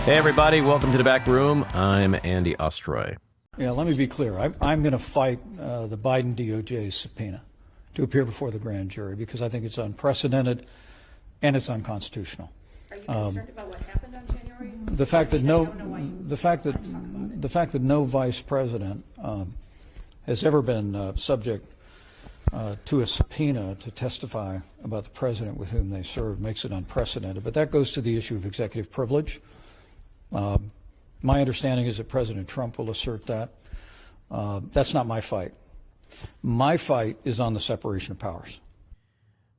Hey, everybody. Welcome to the back room. I'm Andy Ostroy. Yeah, let me be clear. I'm going to fight the Biden DOJ's subpoena to appear before the grand jury because I think it's unprecedented and it's unconstitutional. Are you concerned about what happened on January 6th? The fact that no vice president has ever been subject to a subpoena to testify about the president with whom they served makes it unprecedented. But that goes to the issue of executive privilege. My understanding is that President Trump will assert that. That's not my fight. My fight is on the separation of powers.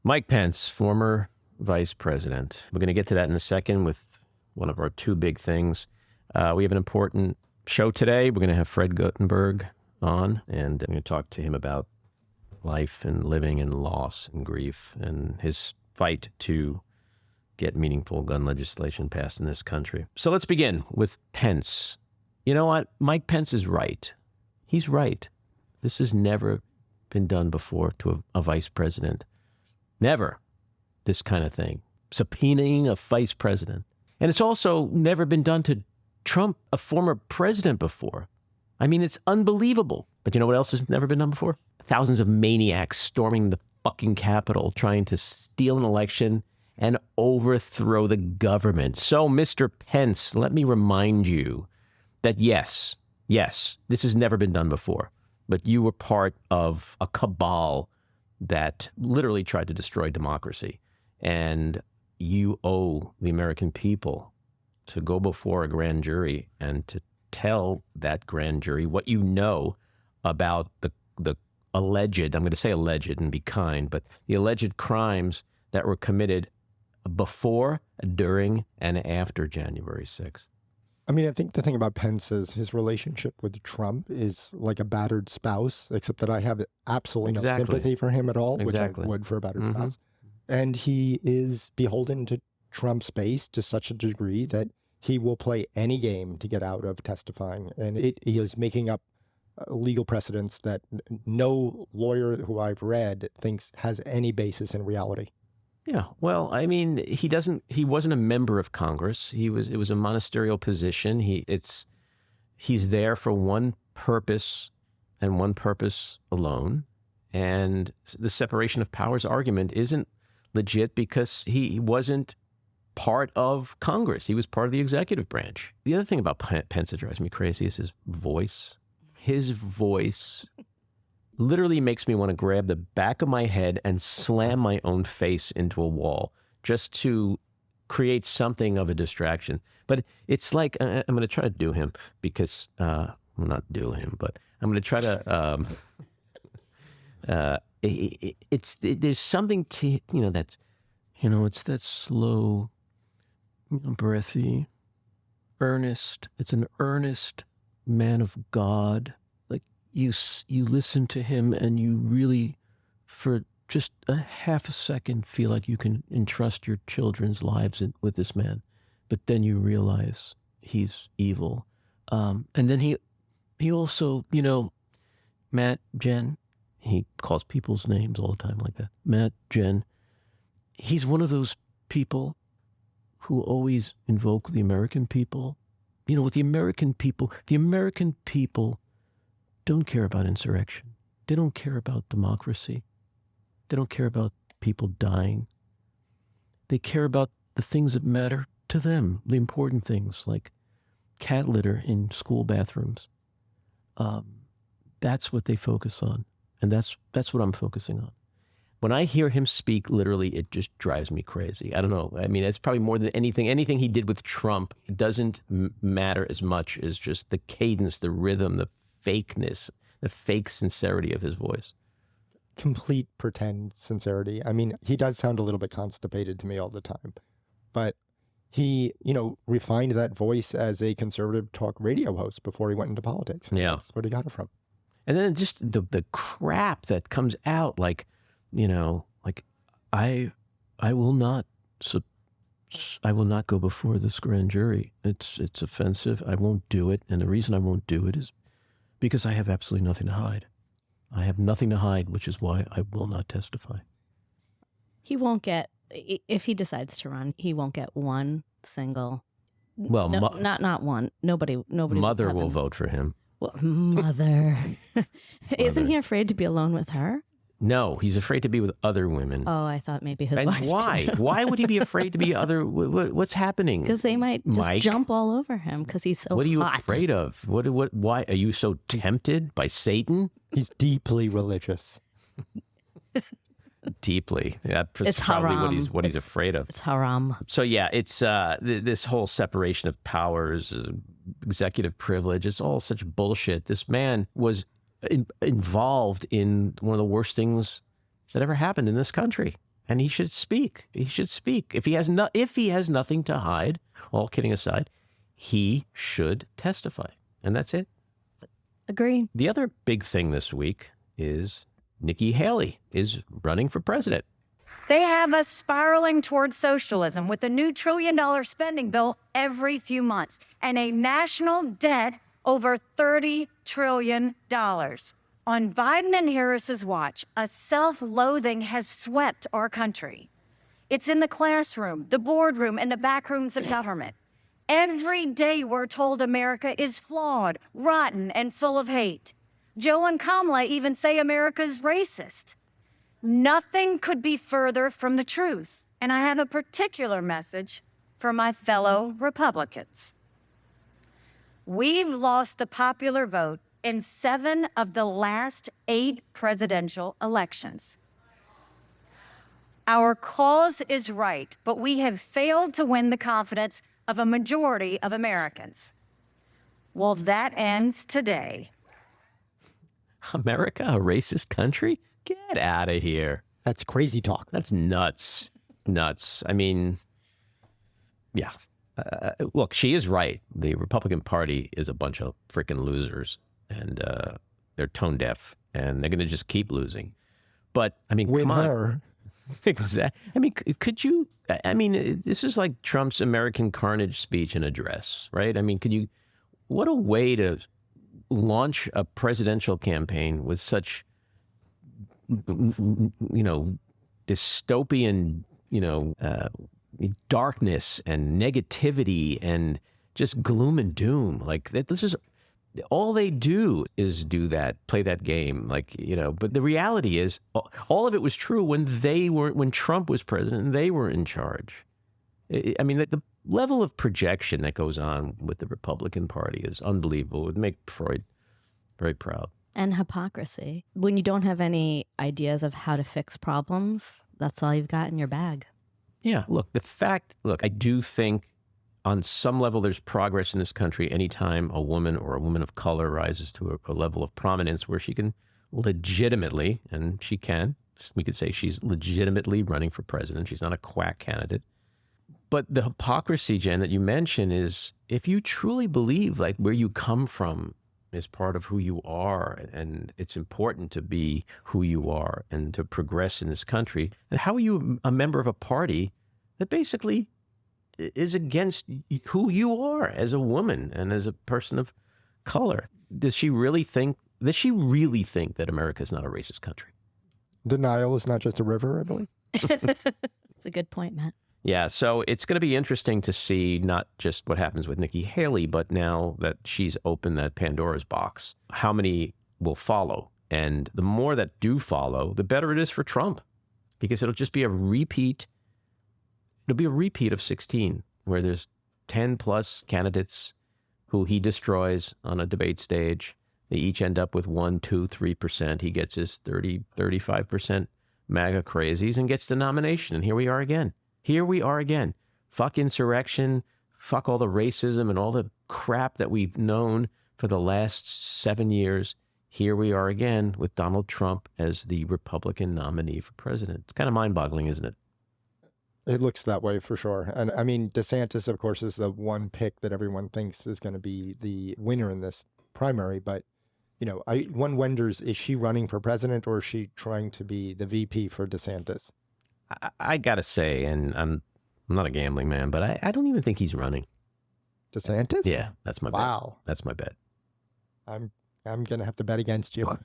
Mike Pence, former vice president. We're going to get to that in a second with one of our two big things. We have an important show today. We're going to have Fred Guttenberg on, and I'm going to talk to him about life and living and loss and grief and his fight to get meaningful gun legislation passed in this country. So let's begin with Pence. You know what? Mike Pence is right. He's right. This has never been done before to a vice president. Never. This kind of thing. Subpoenaing a vice president. And it's also never been done to Trump, a former president, before. I mean, it's unbelievable. But you know what else has never been done before? Thousands of maniacs storming the fucking Capitol, trying to steal an election and overthrow the government. So, Mr. Pence, let me remind you that yes, this has never been done before, but you were part of a cabal that literally tried to destroy democracy. And you owe the American people to go before a grand jury and to tell that grand jury what you know about the alleged, I'm going to say alleged and be kind, but the alleged crimes that were committed before, during, and after January 6th. I mean, I think the thing about Pence is his relationship with Trump is like a battered spouse, except that I have absolutely no sympathy for him at all, which I would for a battered spouse. And he is beholden to Trump's base to such a degree that he will play any game to get out of testifying. And he is making up legal precedents that no lawyer who I've read thinks has any basis in reality. Yeah, well, I mean, he wasn't a member of Congress. It was a ministerial position. He's there for one purpose and one purpose alone. And the separation of powers argument isn't legit because he wasn't part of Congress. He was part of the executive branch. The other thing about Pence that drives me crazy is his voice. His voice literally makes me want to grab the back of my head and slam my own face into a wall just to create something of a distraction. But it's like, I'm going to try to do him because, well, not do him, but I'm going to try to, there's something to, that's, it's that slow, breathy, earnest. It's an earnest man of God. You listen to him and you really, for just a half a second, feel like you can entrust your children's lives with this man. But then you realize he's evil. And then he also, Matt, Jen, he calls people's names all the time like that. Matt, Jen, he's one of those people who always invoke the American people. With the American people don't care about insurrection. They don't care about democracy. They don't care about people dying. They care about the things that matter to them, the important things like cat litter in school bathrooms. That's what they focus on. And that's what I'm focusing on. When I hear him speak, literally, it just drives me crazy. I don't know. I mean, it's probably more than anything. Anything he did with Trump doesn't matter as much as just the cadence, the rhythm, the fakeness, the fake sincerity of his voice. Complete pretend sincerity. I mean, he does sound a little bit constipated to me all the time, but he, refined that voice as a conservative talk radio host before he went into politics. Yeah. That's what he got it from. And then just the crap that comes out, like, I will not go before this grand jury. It's offensive. I won't do it. And the reason I won't do it is because I have absolutely nothing to hide. I have nothing to hide, which is why I will not testify. He won't get, if he decides to run, he won't get one single Well, not one. Nobody. Mother will vote for him. Well, Mother. Isn't he afraid to be alone with her? No, he's afraid to be with other women. Oh, I thought maybe his and wife. Why? Too. Why would he be afraid to be other? What's happening? Because they might just jump all over him because he's so hot. What are you afraid of? What? Why are you so tempted by Satan? He's deeply religious. Deeply. That's it's probably haram. what he's afraid of. It's haram. So yeah, it's this whole separation of powers, executive privilege. It's all such bullshit. This man was involved in one of the worst things that ever happened in this country, and he should speak. He should speak. If he has nothing to hide, all kidding aside, he should testify, and that's it. Agree. The other big thing this week is Nikki Haley is running for president. They have us spiraling towards socialism with a new $1 trillion spending bill every few months and a national debt over $30 trillion. On Biden and Harris's watch, a self-loathing has swept our country. It's in the classroom, the boardroom, and the back rooms of government. Every day we're told America is flawed, rotten, and full of hate. Joe and Kamala even say America's racist. Nothing could be further from the truth. And I have a particular message for my fellow Republicans. We've lost the popular vote in 7 of the last 8 presidential elections. Our cause is right, but we have failed to win the confidence of a majority of Americans. Well, that ends today. America, a racist country? Get out of here. That's crazy talk. That's nuts. Nuts. I mean, yeah. Look, she is right. The Republican Party is a bunch of freaking losers, and they're tone deaf, and they're going to just keep losing. But, I mean, Win come on. her. Exactly. I mean, could you, I mean, this is like Trump's American Carnage speech and address, right? I mean, what a way to launch a presidential campaign with such, dystopian, darkness and negativity and just gloom and doom. Like this is all they do is do that, play that game. Like, but the reality is all of it was true when Trump was president and they were in charge. I mean, the level of projection that goes on with the Republican Party is unbelievable. It would make Freud very proud. And hypocrisy. When you don't have any ideas of how to fix problems, that's all you've got in your bag. Yeah, look, I do think on some level there's progress in this country anytime a woman or a woman of color rises to a level of prominence where she can legitimately, and we could say she's legitimately running for president. She's not a quack candidate. But the hypocrisy, Jen, that you mentioned is if you truly believe like where you come from is part of who you are, and it's important to be who you are and to progress in this country, then how are you a member of a party that basically is against who you are as a woman and as a person of color? Does she really think that America is not a racist country? Denial is not just a river, I believe. It's a good point, Matt. Yeah, so it's going to be interesting to see not just what happens with Nikki Haley, but now that she's opened that Pandora's box, how many will follow? And the more that do follow, the better it is for Trump, because it'll just be a repeat. It'll be a repeat of 16, where there's 10 plus candidates who he destroys on a debate stage. They each end up with 1%, 2%, 3%. He gets his 30, 35% MAGA crazies and gets the nomination. And here we are again. Fuck insurrection. Fuck all the racism and all the crap that we've known for the last 7 years. Here we are again with Donald Trump as the Republican nominee for president. It's kind of mind-boggling, isn't it? It looks that way for sure. And I mean, DeSantis, of course, is the one pick that everyone thinks is going to be the winner in this primary. But, one wonders, is she running for president or is she trying to be the VP for DeSantis? I got to say, and I'm not a gambling man, but I don't even think he's running. DeSantis? Yeah, that's my bet. Wow. That's my bet. I'm going to have to bet against you.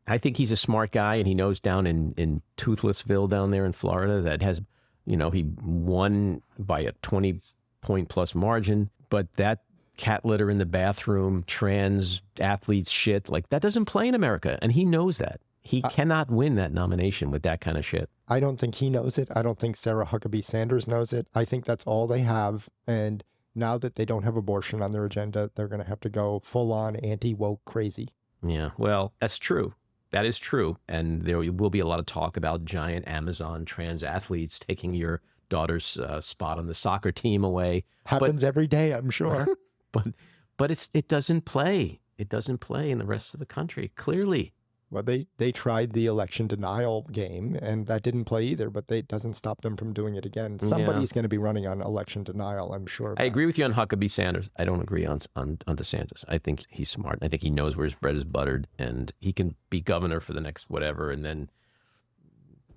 I think he's a smart guy, and he knows down in Toothlessville down there in Florida that has, he won by a 20 point-plus margin, but that cat litter in the bathroom, trans athletes shit, like that doesn't play in America, and he knows that. He cannot win that nomination with that kind of shit. I don't think he knows it. I don't think Sarah Huckabee Sanders knows it. I think that's all they have, and now that they don't have abortion on their agenda, they're going to have to go full-on anti-woke crazy. Yeah, well, that's true. That is true. And there will be a lot of talk about giant Amazon trans athletes taking your daughter's spot on the soccer team away. Happens every day, I'm sure. but it doesn't play. It doesn't play in the rest of the country, clearly. Well, they tried the election denial game, and that didn't play either, but it doesn't stop them from doing it again. Somebody's going to be running on election denial, I'm sure. I agree with you on Huckabee Sanders. I don't agree on DeSantis. I think he's smart. I think he knows where his bread is buttered, and he can be governor for the next whatever, and then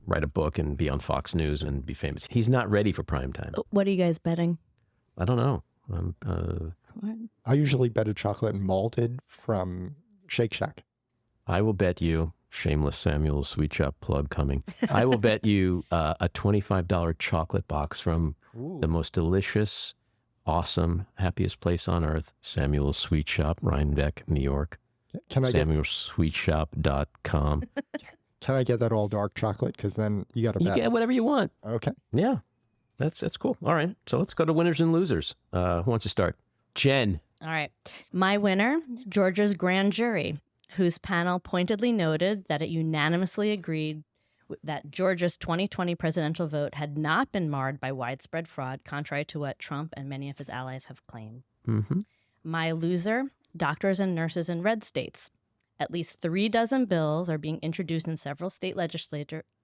write a book and be on Fox News and be famous. He's not ready for prime time. What are you guys betting? I don't know. I usually bet a chocolate malted from Shake Shack. I will bet you, shameless Samuel Sweet Shop plug coming, I will bet you a $25 chocolate box from the most delicious, awesome, happiest place on earth, Samuel's Sweet Shop, Rhinebeck, New York. Can I SamuelSweetShop.com. Can I get that all dark chocolate? Because then you got to bet. You get whatever you want. Okay. Yeah, that's cool. All right, so let's go to winners and losers. Who wants to start? Jen. All right. My winner, Georgia's grand jury, whose panel pointedly noted that it unanimously agreed that Georgia's 2020 presidential vote had not been marred by widespread fraud, contrary to what Trump and many of his allies have claimed. Mm-hmm. My loser, doctors and nurses in red states. At least 36 bills are being introduced in several state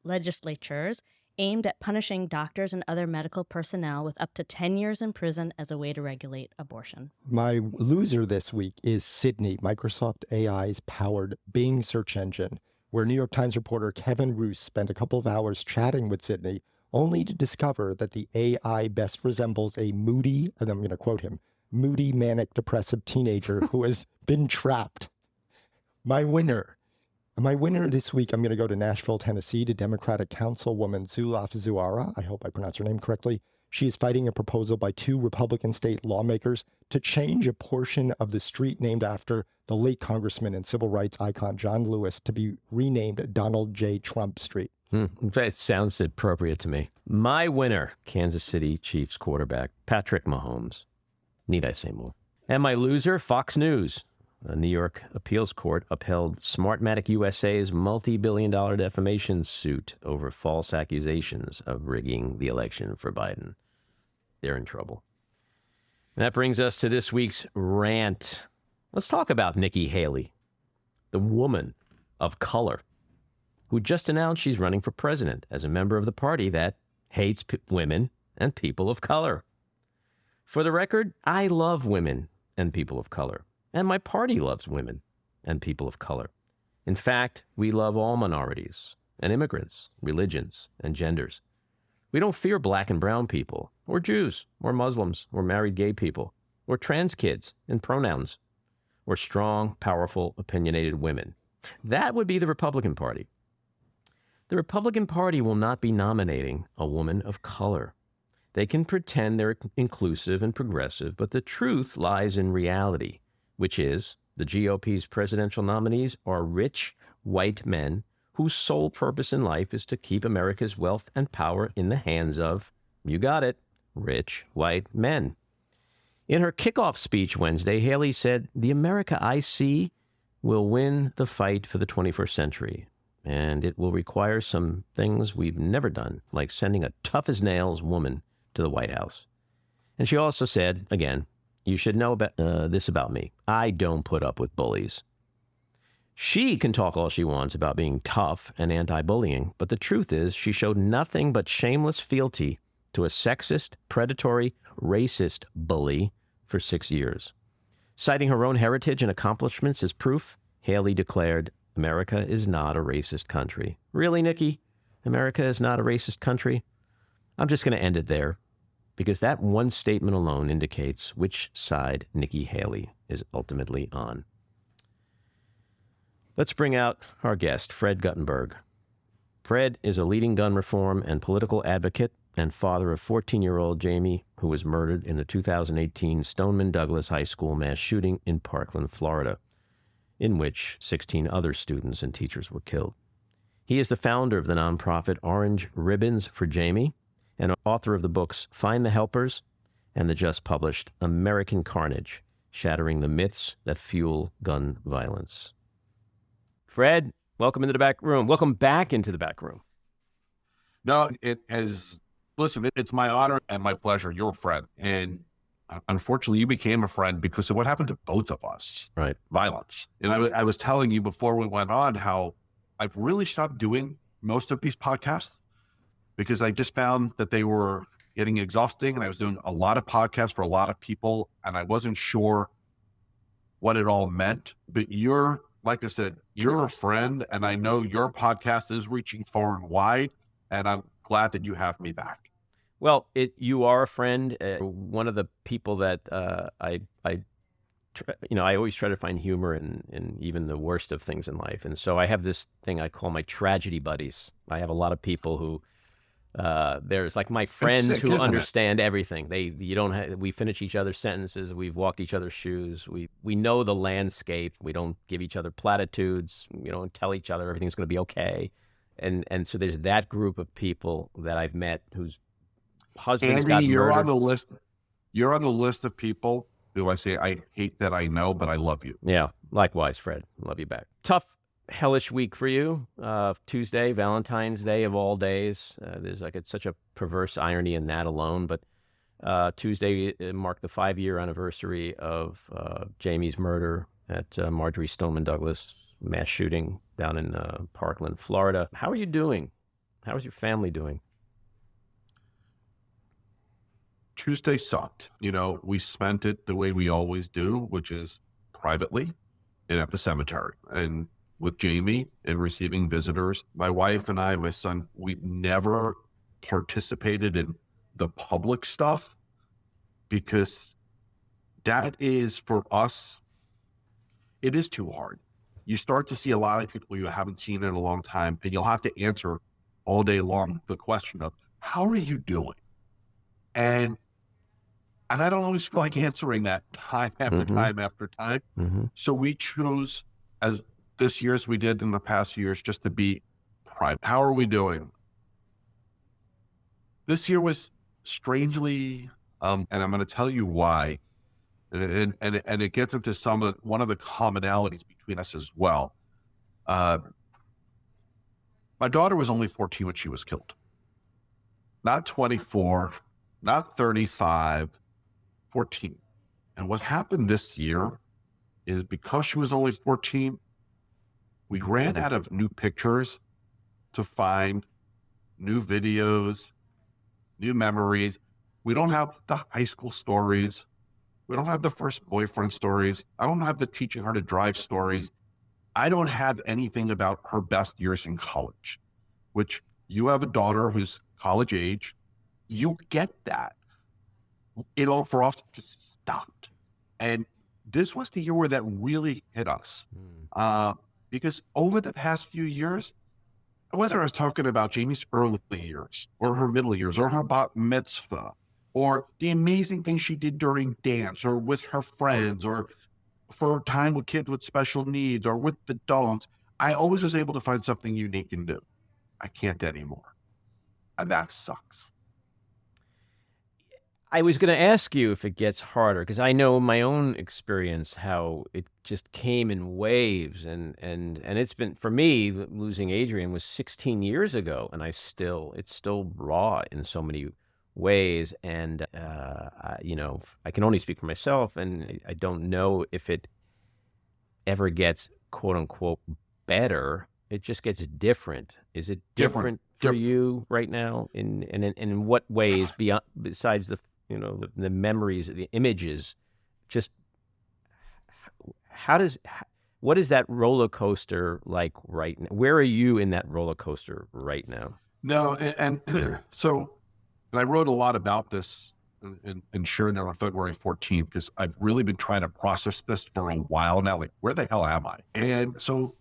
legislatures aimed at punishing doctors and other medical personnel with up to 10 years in prison as a way to regulate abortion. My loser this week is Sydney, Microsoft AI's powered Bing search engine, where New York Times reporter Kevin Roose spent a couple of hours chatting with Sydney, only to discover that the AI best resembles a moody, and I'm going to quote him, moody, manic, depressive teenager who has been trapped. My winner this week, I'm going to go to Nashville, Tennessee, to Democratic Councilwoman Zulaf Zuara. I hope I pronounced her name correctly. She is fighting a proposal by 2 Republican state lawmakers to change a portion of the street named after the late Congressman and civil rights icon John Lewis to be renamed Donald J. Trump Street. That sounds appropriate to me. My winner, Kansas City Chiefs quarterback Patrick Mahomes. Need I say more? And my loser, Fox News. A New York appeals court upheld Smartmatic USA's multi-billion-dollar defamation suit over false accusations of rigging the election for Biden. They're in trouble. And that brings us to this week's rant. Let's talk about Nikki Haley, the woman of color, who just announced she's running for president as a member of the party that hates women and people of color. For the record, I love women and people of color. And my party loves women and people of color. In fact, we love all minorities and immigrants, religions, and genders. We don't fear black and brown people, or Jews, or Muslims, or married gay people, or trans kids and pronouns, or strong, powerful, opinionated women. That would be the Republican Party. The Republican Party will not be nominating a woman of color. They can pretend they're inclusive and progressive, but the truth lies in reality, which is the GOP's presidential nominees are rich, white men whose sole purpose in life is to keep America's wealth and power in the hands of, you got it, rich, white men. In her kickoff speech Wednesday, Haley said, "The America I see will win the fight for the 21st century, and it will require some things we've never done, like sending a tough-as-nails woman to the White House." And she also said, again, "You should know about this about me. I don't put up with bullies." She can talk all she wants about being tough and anti-bullying, but the truth is she showed nothing but shameless fealty to a sexist, predatory, racist bully for 6 years. Citing her own heritage and accomplishments as proof, Haley declared, "America is not a racist country." Really, Nikki? America is not a racist country? I'm just going to end it there, because that one statement alone indicates which side Nikki Haley is ultimately on. Let's bring out our guest, Fred Guttenberg. Fred is a leading gun reform and political advocate and father of 14-year-old Jaime, who was murdered in the 2018 Stoneman Douglas High School mass shooting in Parkland, Florida, in which 16 other students and teachers were killed. He is the founder of the nonprofit Orange Ribbons For Jaime and author of the books Find the Helpers and the just-published American Carnage, Shattering the Myths That Fuel Gun Violence. Fred, welcome into the back room. Welcome back into the back room. No, it's my honor and my pleasure. You're a friend. And unfortunately, you became a friend because of what happened to both of us. Right. Violence. And I was telling you before we went on how I've really stopped doing most of these podcasts because I just found that they were getting exhausting, and I was doing a lot of podcasts for a lot of people, and I wasn't sure what it all meant. But you're, like I said, you're a friend, and I know your podcast is reaching far and wide, and I'm glad that you have me back. Well, you are a friend. One of the people that I always try to find humor in even the worst of things in life, and so I have this thing I call my tragedy buddies. I have a lot of people who there's like my friends who understand everything. We finish each other's sentences. We've walked each other's shoes. We know the landscape. We don't give each other platitudes. We don't tell each other everything's going to be okay. And so there's that group of people that I've met whose husbands got murdered. You're on the list. You're on the list of people who I say I hate that I know, but I love you. Yeah, likewise, Fred. Love you back. Tough, hellish week for you. Tuesday, Valentine's Day of all days. There's such a perverse irony in that alone. But Tuesday marked the 5-year anniversary of Jaime's murder at Marjory Stoneman Douglas mass shooting down in Parkland, Florida. How are you doing? How is your family doing? Tuesday sucked. We spent it the way we always do, which is privately and at the cemetery. And with Jaime and receiving visitors, my wife and I, my son, we never participated in the public stuff because that is, for us, it is too hard. You start to see a lot of people you haven't seen in a long time, and you'll have to answer all day long the question of, how are you doing? And I don't always feel like answering that time after time after time. Mm-hmm. So we chose, as this year as we did in the past few years, just to be private. How are we doing? This year was strangely, and I'm going to tell you why, and it gets into one of the commonalities between us as well. My daughter was only 14 when she was killed. Not 24, not 35, 14. And what happened this year is because she was only 14, we ran out of new pictures to find new videos, new memories. We don't have the high school stories. We don't have the first boyfriend stories. I don't have the teaching her to drive stories. I don't have anything about her best years in college, which you have a daughter who's college age. You get that. It all for us just stopped. And this was the year where that really hit us. Because over the past few years, whether I was talking about Jaime's early years or her middle years or her bat mitzvah or the amazing things she did during dance or with her friends or for time with kids with special needs or with the dogs, I always was able to find something unique and new. I can't anymore. And that sucks. I was going to ask you if it gets harder, because I know my own experience how it just came in waves, and it's been, for me, losing Adrian was 16 years ago, and it's still raw in so many ways, and I can only speak for myself, and I don't know if it ever gets quote unquote better. It just gets different. Is it different for you right now? In what ways, besides the memories, the images, just what is that roller coaster like right now? Where are you in that roller coaster right now? No, and so I wrote a lot about this and sharing it on February 14th, because I've really been trying to process this for a while now. Like, where the hell am I? And so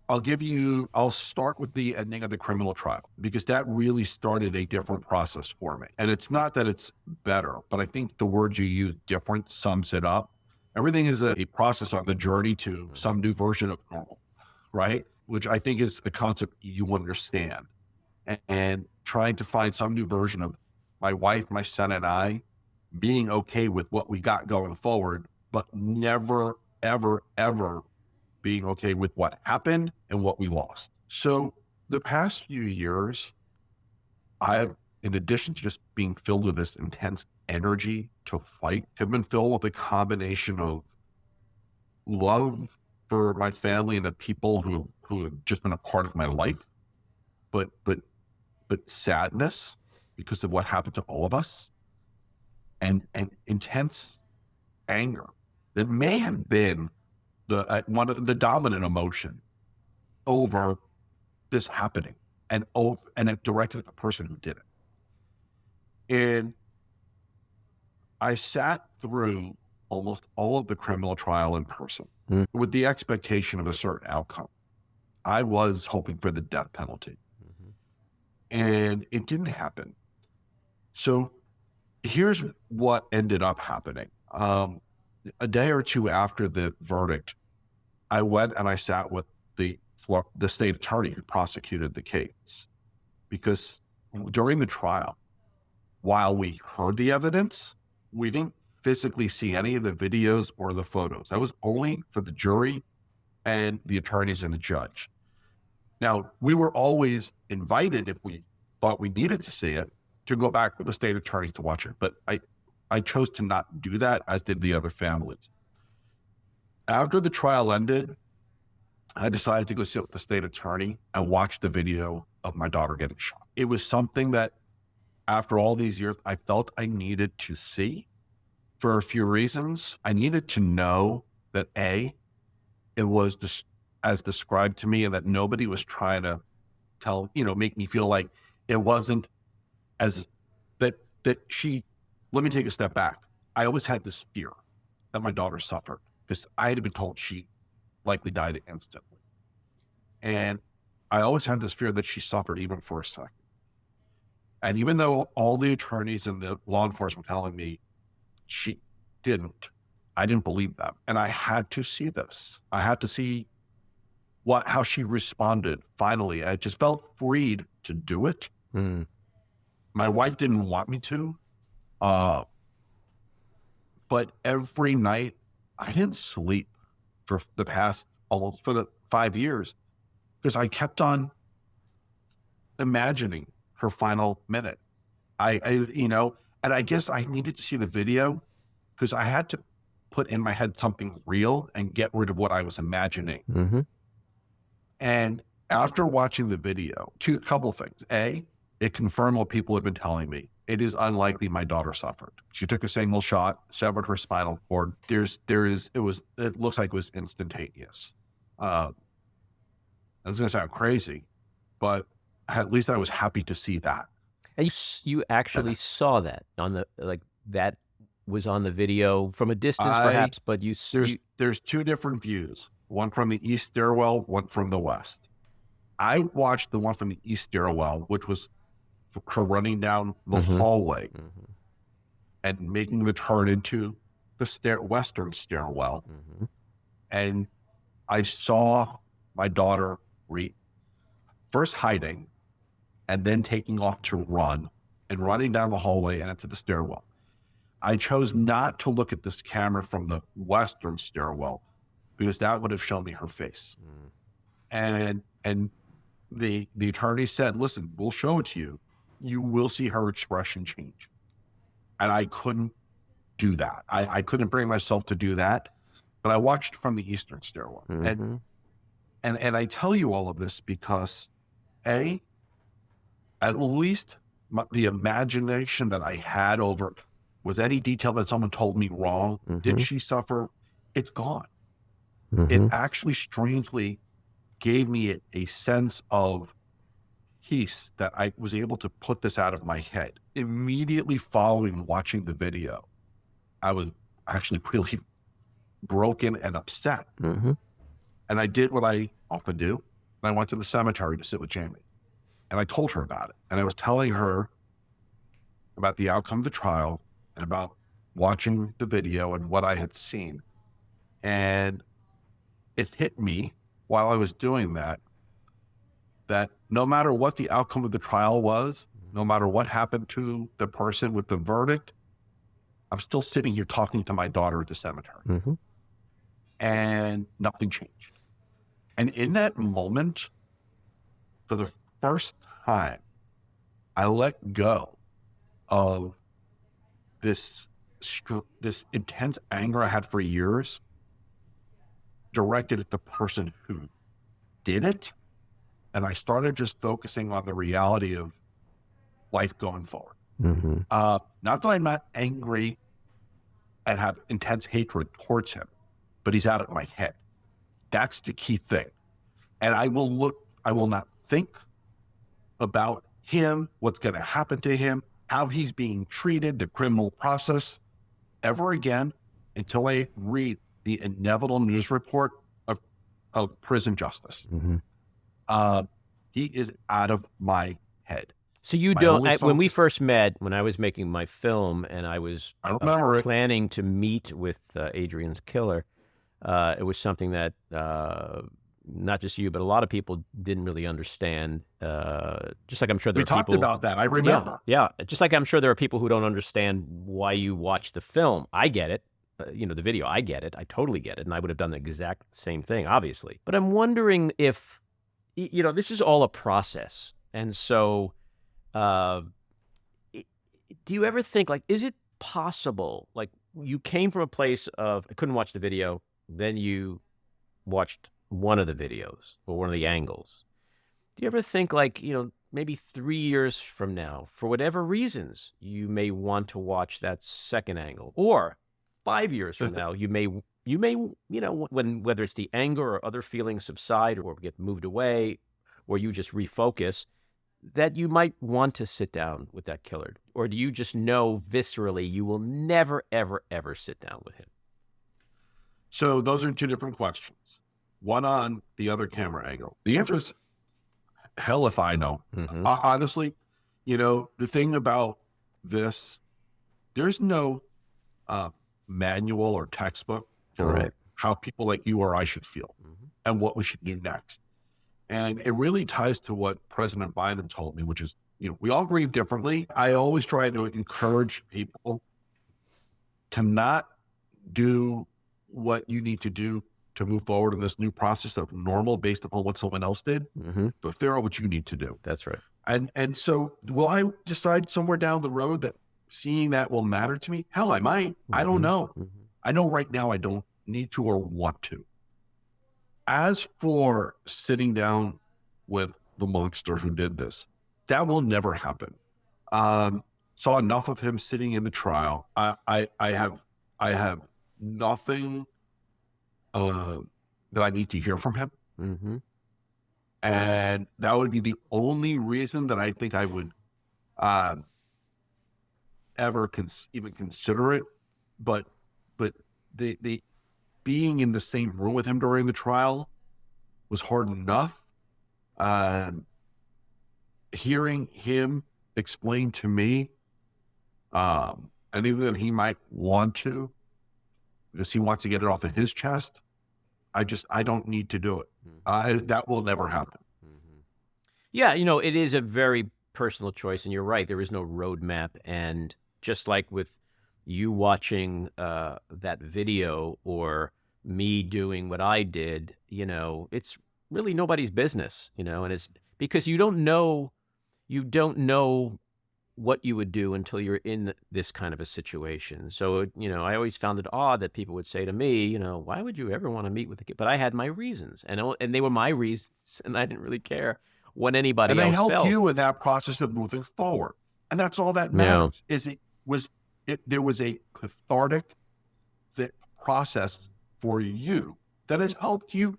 I'll start with the ending of the criminal trial, because that really started a different process for me. And it's not that it's better, but I think the word you use, different, sums it up. Everything is a process on the journey to some new version of normal, right? Which I think is a concept you understand. And trying to find some new version of my wife, my son, and I being okay with what we got going forward, but never, ever, ever being okay with what happened and what we lost. So the past few years, I've, in addition to just being filled with this intense energy to fight, have been filled with a combination of love for my family and the people who have just been a part of my life, but sadness because of what happened to all of us, and intense anger that may have been one of the dominant emotion over this happening, and it directed at the person who did it. And I sat through almost all of the criminal trial in person with the expectation of a certain outcome. I was hoping for the death penalty, and it didn't happen. So here's what ended up happening. A day or two after the verdict, I went and I sat with the state attorney who prosecuted the case, because during the trial, while we heard the evidence, we didn't physically see any of the videos or the photos. That was only for the jury and the attorneys and the judge. Now, we were always invited, if we thought we needed to see it, to go back with the state attorney to watch it. But I chose to not do that, as did the other families. After the trial ended, I decided to go sit with the state attorney and watch the video of my daughter getting shot. It was something that, after all these years, I felt I needed to see for a few reasons. I needed to know that A, it was just as described to me, and that nobody was trying to make me feel like it wasn't as that she, let me take a step back. I always had this fear that my daughter suffered, because I had been told she likely died instantly. And I always had this fear that she suffered even for a second. And even though all the attorneys and the law enforcement were telling me she didn't, I didn't believe them. And I had to see this. I had to see how she responded. Finally, I just felt freed to do it. My wife didn't want me to, but every night I didn't sleep for the past for the 5 years, because I kept on imagining her final minute. And I guess I needed to see the video, because I had to put in my head something real and get rid of what I was imagining. And after watching the video, a couple of things. A, it confirmed what people had been telling me. It is unlikely my daughter suffered. She took a single shot, severed her spinal cord. It looks like it was instantaneous. That's gonna sound crazy, but at least I was happy to see that. And you actually saw that that was on the video from a distance, perhaps, but there's two different views. One from the east stairwell, one from the west. I watched the one from the east stairwell, which was her running down the hallway and making the turn into the western stairwell. And I saw my daughter first hiding and then taking off to run and running down the hallway and into the stairwell. I chose not to look at this camera from the western stairwell, because that would have shown me her face. And the attorney said, listen, we'll show it to you. You will see her expression change. And I couldn't do that. I couldn't bring myself to do that, but I watched from the eastern stairwell. And I tell you all of this because A, at least the imagination that I had over, was any detail that someone told me wrong? Did she suffer? It's gone. It actually strangely gave me a sense of peace that I was able to put this out of my head. Immediately following watching the video, I was actually really broken and upset. And I did what I often do. And I went to the cemetery to sit with Jaime. And I told her about it. And I was telling her about the outcome of the trial and about watching the video and what I had seen. And it hit me while I was doing that, that no matter what the outcome of the trial was, no matter what happened to the person with the verdict, I'm still sitting here talking to my daughter at the cemetery. Mm-hmm. And nothing changed. And in that moment, for the first time, I let go of this intense anger I had for years, directed at the person who did it. And I started just focusing on the reality of life going forward. Mm-hmm. Not that I'm not angry and have intense hatred towards him, but he's out of my head. That's the key thing. And I will not think about him, what's going to happen to him, how he's being treated, the criminal process, ever again, until I read the inevitable news report of prison justice. Mm-hmm. He is out of my head. So you when we first met, when I was making my film and I was planning to meet with Adrian's killer, it was something that not just you, but a lot of people didn't really understand. Just like I'm sure there are people... We talked about that, I remember. Yeah, just like I'm sure there are people who don't understand why you watch the film. I get it. The video, I get it. I totally get it. And I would have done the exact same thing, obviously. But I'm wondering if, this is all a process. And so... do you ever think, is it possible, you came from a place of, I couldn't watch the video, then you watched one of the videos or one of the angles. Do you ever think, maybe 3 years from now, for whatever reasons, you may want to watch that second angle, or 5 years from now, you may, whether it's the anger or other feelings subside or get moved away, or you just refocus, that you might want to sit down with that killer? Or do you just know viscerally you will never, ever, ever sit down with him? So those are two different questions. One on the other camera angle. The answer is, hell if I know. Mm-hmm. Honestly, the thing about this, there's no manual or textbook for how people like you or I should feel and what we should do next. And it really ties to what President Biden told me, which is, we all grieve differently. I always try to encourage people to not do what you need to do to move forward in this new process of normal based upon what someone else did, but figure out what you need to do. That's right. And so will I decide somewhere down the road that seeing that will matter to me? Hell, I might. I don't know. I know right now I don't need to or want to. As for sitting down with the monster who did this, that will never happen. Saw enough of him sitting in the trial. I have nothing that I need to hear from him. And that would be the only reason that I think I would ever even consider it. But the being in the same room with him during the trial was hard enough. Hearing him explain to me anything that he might want to, because he wants to get it off of his chest, I don't need to do it. That will never happen. Yeah, it is a very personal choice, and you're right, there is no roadmap. And just like with you watching that video or me doing what I did, it's really nobody's business, and it's because you don't know what you would do until you're in this kind of a situation. So, I always found it odd that people would say to me, why would you ever want to meet with the kid? But I had my reasons, and they were my reasons, and I didn't really care what anybody else felt. And they helped you in that process of moving forward. And that's all that matters, there was a cathartic process for you that has helped you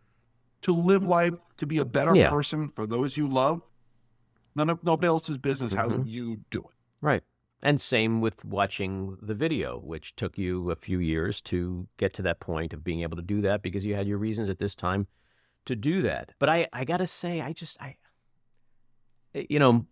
to live life, to be a better person for those you love. Nobody else's business how you do it. Right. And same with watching the video, which took you a few years to get to that point of being able to do that because you had your reasons at this time to do that. But I got to say, you know,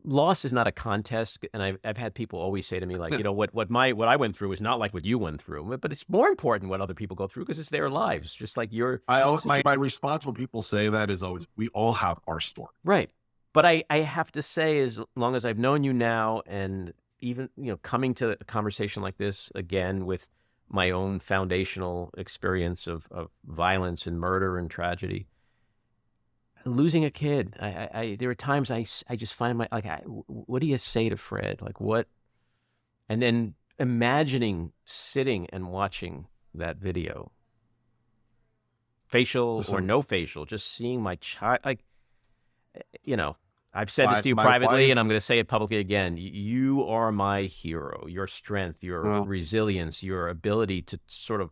loss is not a contest, and I've had people always say to me, like, you know, what I went through is not like what you went through, but it's more important what other people go through because it's their lives, just like your. My response when people say that is always, we all have our story, right? But I have to say, as long as I've known you now, and even, you know, coming to a conversation like this again with my own foundational experience of violence and murder and tragedy. Losing a kid, there are times I just find what do you say to Fred? Like, what? And then imagining sitting and watching that video, facial or no facial, just seeing my child, like, you know, I've said this to you privately, and I'm going to say it publicly again. You are my hero. Your strength, your resilience, your ability to sort of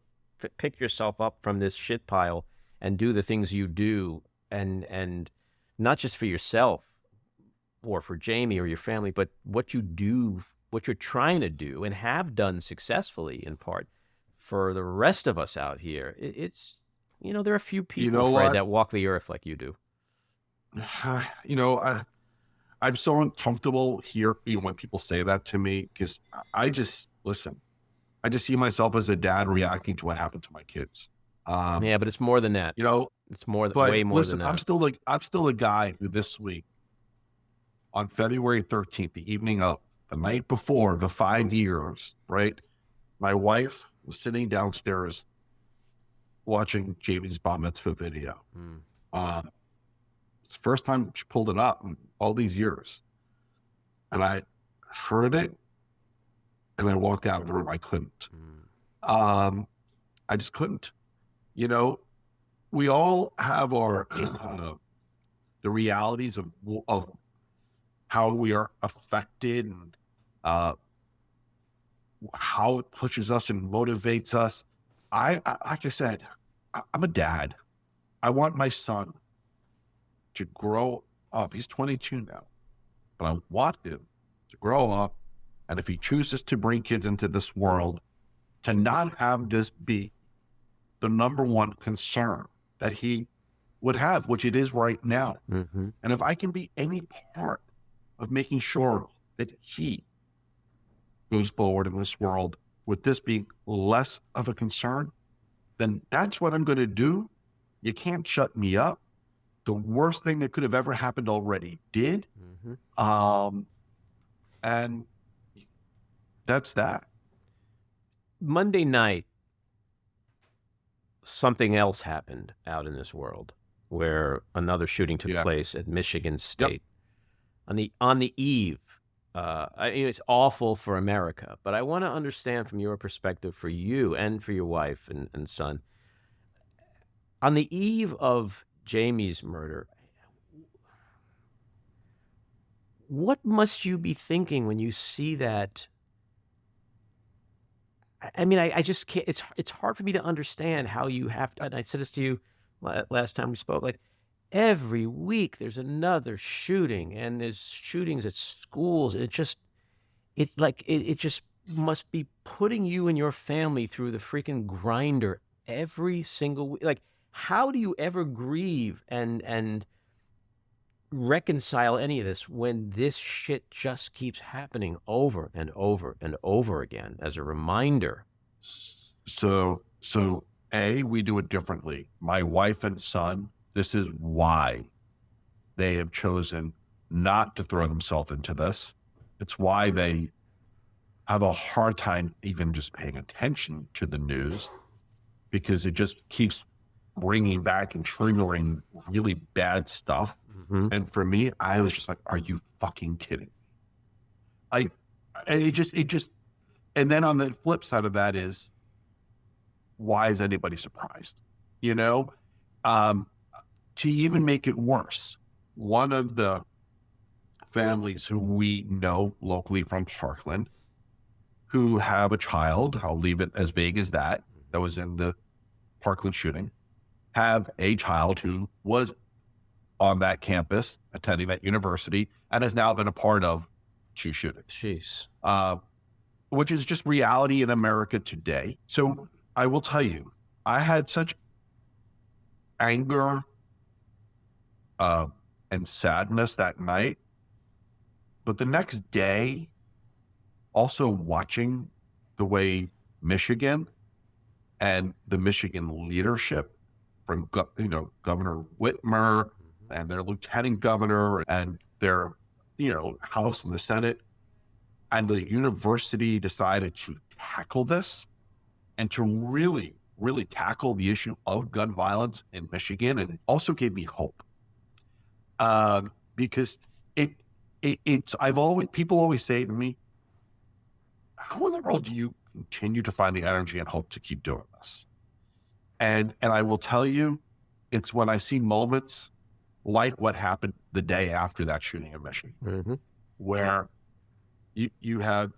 pick yourself up from this shit pile and do the things you do. And not just for yourself or for Jaime or your family, but what you do, what you're trying to do and have done successfully in part for the rest of us out here. It's, you know, there are a few people, Fred, that walk the earth like you do. You know, I'm so uncomfortable here when people say that to me, because I just see myself as a dad reacting to what happened to my kids. Yeah, but it's more than that. You know, it's way more than that. I'm still a guy who this week, on February 13th, the evening of the night before the 5 years, right? My wife was sitting downstairs watching Jaime's bar mitzvah video. It's the first time she pulled it up in all these years. And I heard it and I walked out of the room. I couldn't. I just couldn't. You know, we all have our the realities of how we are affected and how it pushes us and motivates us. Like I said, I'm a dad. I want my son to grow up. He's 22 now, but I want him to grow up, and if he chooses to bring kids into this world, to not have this be the number one concern that he would have, which it is right now. And if I can be any part of making sure that he goes forward in this world with this being less of a concern, then that's what I'm going to do. You can't shut me up. The worst thing that could have ever happened already did. And that's that. Monday night, something else happened out in this world where another shooting took place at Michigan State. On the eve, I mean, it's awful for America, but I want to understand from your perspective, for you and for your wife and son, on the eve of Jaime's murder, what must you be thinking when you see that? I mean, I just can't, it's hard for me to understand how you have to, and I said this to you last time we spoke, like, every week there's another shooting, and there's shootings at schools, and it just must be putting you and your family through the freaking grinder every single week. Like, how do you ever grieve and reconcile any of this when this shit just keeps happening over and over and over again as a reminder? So we do it differently. My wife and son, this is why they have chosen not to throw themselves into this. It's why they have a hard time even just paying attention to the news, because it just keeps bringing back and triggering really bad stuff. And for me, I was just like, are you fucking kidding? And then on the flip side of that is, why is anybody surprised? You know, to even make it worse, one of the families who we know locally from Parkland, who have a child, I'll leave it as vague as that was in the Parkland shooting, have a child who was on that campus, attending that university, and has now been a part of 2 shootings. Jeez. Which is just reality in America today. So I will tell you, I had such anger and sadness that night. But the next day, also watching the way Michigan and the Michigan leadership from, Governor Whitmer and their lieutenant governor and their, House and the Senate, and the university decided to tackle this and to really, really tackle the issue of gun violence in Michigan. And it also gave me hope, because people always say to me, how in the world do you continue to find the energy and hope to keep doing this? And I will tell you, it's when I see moments like what happened the day after that shooting in Michigan, where you had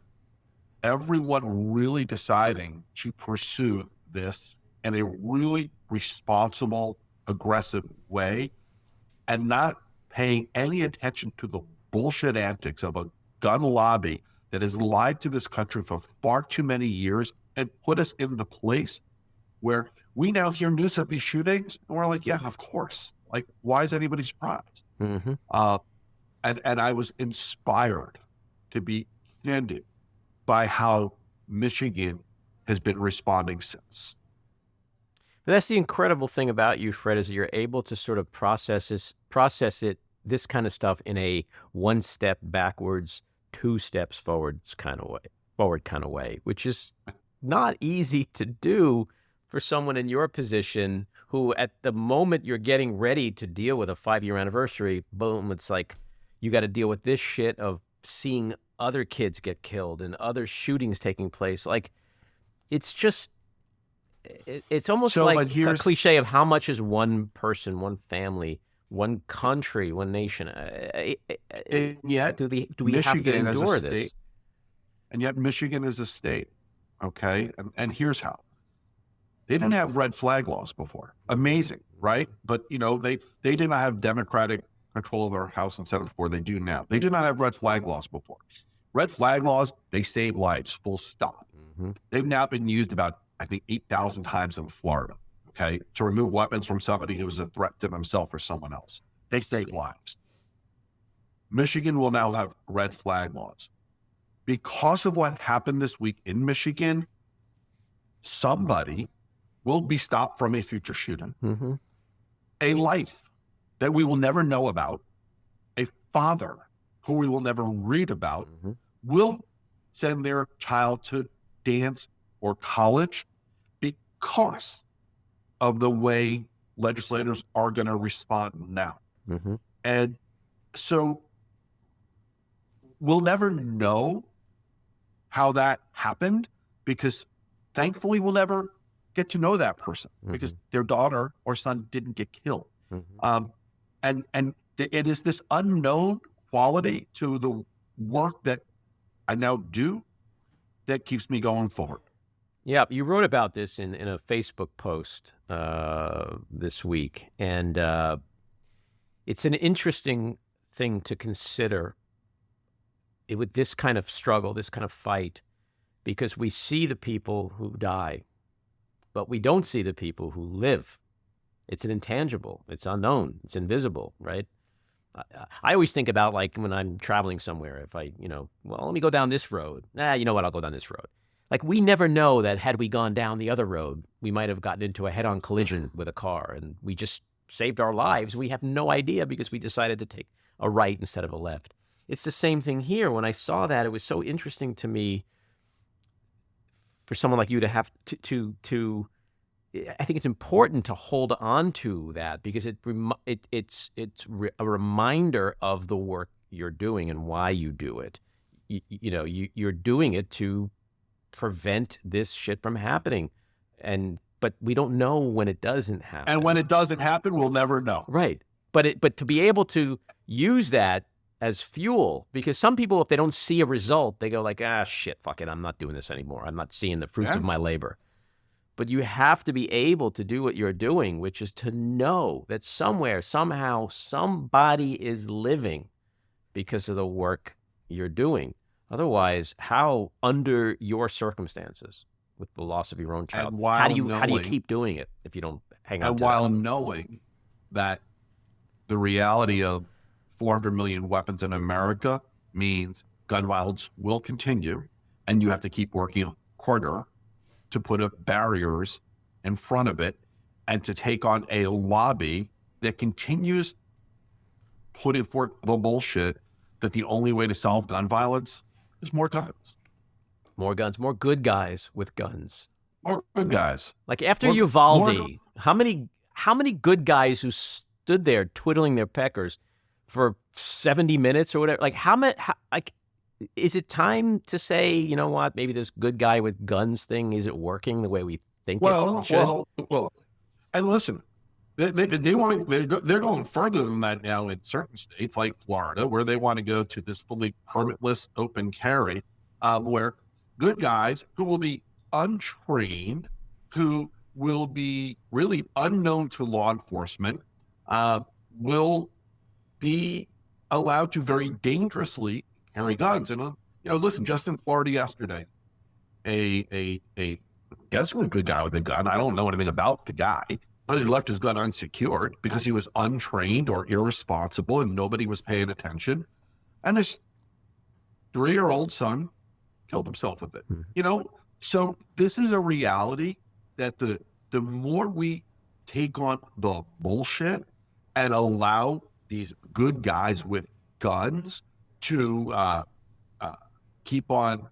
everyone really deciding to pursue this in a really responsible, aggressive way, and not paying any attention to the bullshit antics of a gun lobby that has lied to this country for far too many years and put us in the place where we now hear news of these shootings and we're like, yeah, of course. Like, why is anybody surprised? And I was inspired to be candid by how Michigan has been responding since. But that's the incredible thing about you, Fred, is that you're able to sort of process this kind of stuff in a one step backwards, two steps forwards kind of way, which is not easy to do for someone in your position who, at the moment you're getting ready to deal with a 5-year anniversary, boom, it's like you got to deal with this shit of seeing other kids get killed and other shootings taking place. Like, it's just, it's almost like a cliche of how much is one person, one family, one country, one nation. And yet, do we have to endure this? And yet Michigan is a state, okay? And here's how. They didn't have red flag laws before. Amazing, right? But, they did not have Democratic control of their House and Senate before. They do now. They did not have red flag laws before. Red flag laws, they save lives, full stop. They've now been used about, I think, 8,000 times in Florida, okay, to remove weapons from somebody who was a threat to themselves or someone else. They save lives. Michigan will now have red flag laws. Because of what happened this week in Michigan, somebody will be stopped from a future shooting. A life that we will never know about, a father who we will never read about, will send their child to dance or college because of the way legislators are going to respond now. And so we'll never know how that happened, because thankfully we'll never get to know that person because their daughter or son didn't get killed. And it is this unknown quality to the work that I now do that keeps me going forward. Yeah, you wrote about this in a Facebook post this week, and it's an interesting thing to consider with this kind of struggle, this kind of fight, because we see the people who die, but we don't see the people who live. It's an intangible, it's unknown, it's invisible, right? I always think about, like, when I'm traveling somewhere, if I, well, let me go down this road. You know what, I'll go down this road. Like, we never know that had we gone down the other road, we might have gotten into a head-on collision with a car, and we just saved our lives. We have no idea because we decided to take a right instead of a left. It's the same thing here. When I saw that, it was so interesting to me for someone like you to have to I think it's important to hold on to that, because it's a reminder of the work you're doing and why you do it. You're doing it to prevent this shit from happening, but we don't know when it doesn't happen. And when it doesn't happen, we'll never know. Right. But to be able to use that as fuel, because some people, if they don't see a result, they go like, shit, fuck it, I'm not doing this anymore. I'm not seeing the fruits of my labor. But you have to be able to do what you're doing, which is to know that somewhere, somehow, somebody is living because of the work you're doing. Otherwise, how, under your circumstances, with the loss of your own child, how do you keep doing it if you don't hang on And to while that. knowing that the reality of 400 million weapons in America means gun violence will continue, and you have to keep working harder to put up barriers in front of it and to take on a lobby that continues putting forth the bullshit that the only way to solve gun violence is more guns. More guns, more good guys with guns. More good guys. Like after Uvalde, how many good guys who stood there twiddling their peckers for 70 minutes or whatever? Like is it time to say, you know what, maybe this good guy with guns thing isn't working the way we think it should? Well, and listen, they're going further than that now in certain states like Florida, where they want to go to this fully permitless open carry, where good guys who will be untrained, who will be really unknown to law enforcement, will be allowed to very dangerously carry guns. And listen, just in Florida yesterday, a guess who a good guy with a gun. I don't know anything about the guy, but he left his gun unsecured because he was untrained or irresponsible and nobody was paying attention. And his 3-year-old son killed himself with it. So this is a reality that the more we take on the bullshit and allow these good guys with guns to keep on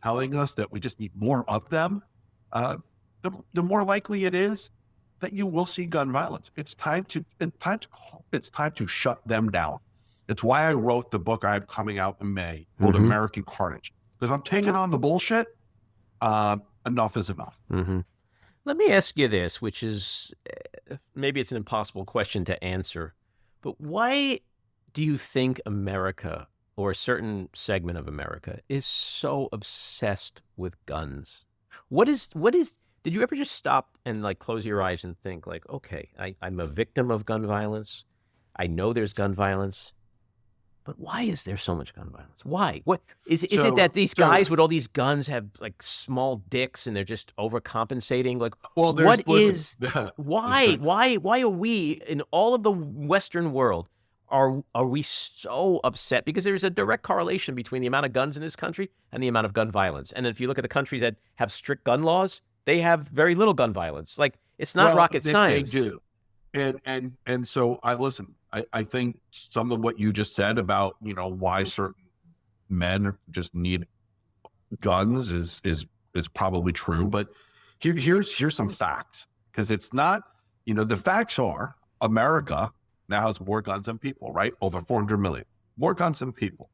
telling us that we just need more of them, the more likely it is that you will see gun violence. It's time to shut them down. It's why I wrote the book I have coming out in May called American Carnage, because I'm taking on the bullshit. Enough is enough. Let me ask you this, which is maybe it's an impossible question to answer, but why do you think America, or a certain segment of America, is so obsessed with guns? What is, did you ever just stop and like close your eyes and think like, okay, I'm a victim of gun violence. I know there's gun violence, but why is there so much gun violence? Why? What is it that these guys with all these guns have like small dicks and they're just overcompensating? Like, well, why are we in all of the Western world are we so upset? Because there's a direct correlation between the amount of guns in this country and the amount of gun violence. And if you look at the countries that have strict gun laws, they have very little gun violence. Like, it's not rocket science. They do. And so I think some of what you just said about, why certain men just need guns is probably true. But here's some facts, because it's not, the facts are America now has more guns than people, right? Over 400 million, more guns than people,